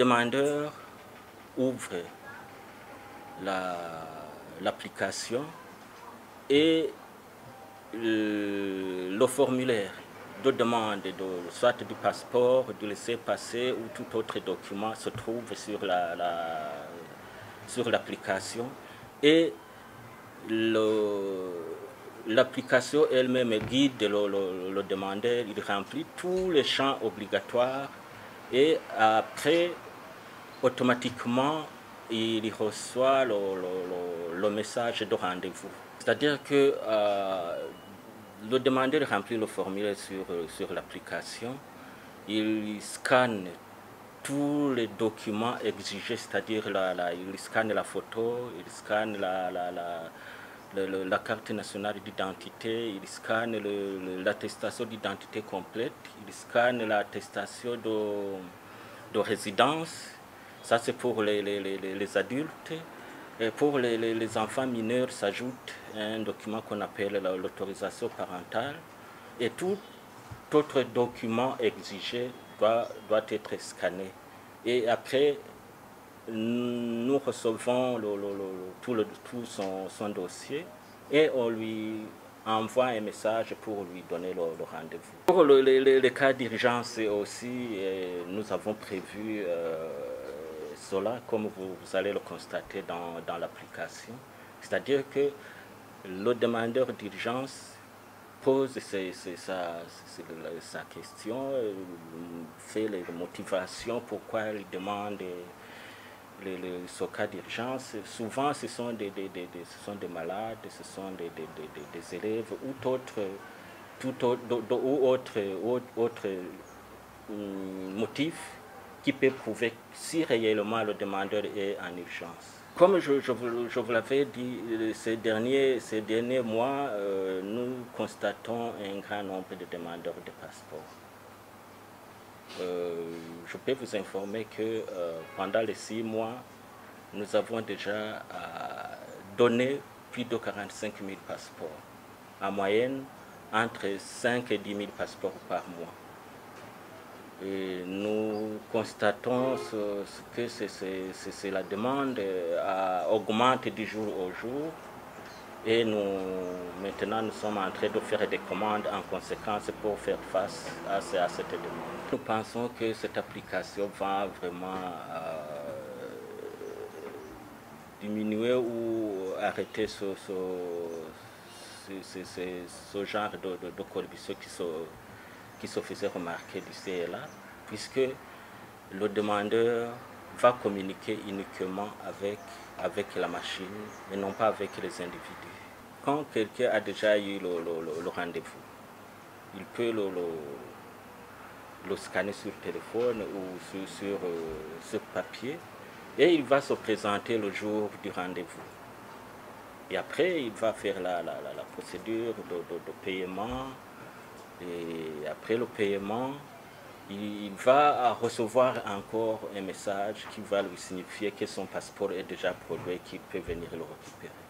demandeur ouvre l'application et le formulaire de demande soit du passeport, du laissez-passer ou tout autre document se trouve sur l'application et l'application elle-même guide le demandeur, il remplit tous les champs obligatoires et après, automatiquement, il reçoit le message de rendez-vous. C'est-à-dire que le demandeur remplit le formulaire sur l'application, il scanne tous les documents exigés, c'est-à-dire il scanne la photo, il scanne la carte nationale d'identité, il scanne l'attestation d'identité complète, il scanne l'attestation de résidence, ça c'est pour les adultes. Et pour les enfants mineurs s'ajoute un document qu'on appelle l'autorisation parentale et tout autre document exigé doit être scanné. Et après, nous recevons tout son dossier et on lui envoie un message pour lui donner le rendez-vous. Pour les cas d'urgence aussi, nous avons prévu cela, comme vous allez le constater dans l'application. C'est-à-dire que le demandeur d'urgence pose sa question, fait les motivations, pourquoi il demande ce cas d'urgence. Souvent, ce sont des malades, ce sont des élèves ou autre motif qui peut prouver si réellement le demandeur est en urgence. Comme je vous l'avais dit, ces derniers mois, nous constatons un grand nombre de demandeurs de passeport. Je peux vous informer que pendant les 6 mois, nous avons déjà donné plus de 45 000 passeports. En moyenne, entre 5 et 10 000 passeports par mois. Et nous constatons que la demande augmente du jour au jour et maintenant nous sommes en train de faire des commandes en conséquence pour faire face à cette demande. Nous pensons que cette application va vraiment diminuer ou arrêter ce genre de corruption qui se faisait remarquer d'ici et là, puisque le demandeur va communiquer uniquement avec la machine et non pas avec les individus. Quand quelqu'un a déjà eu le rendez-vous, il peut le scanner sur téléphone ou sur papier et il va se présenter le jour du rendez-vous. Et après, il va faire la procédure de paiement. Et après le paiement, il va recevoir encore un message qui va lui signifier que son passeport est déjà produit et qu'il peut venir le récupérer.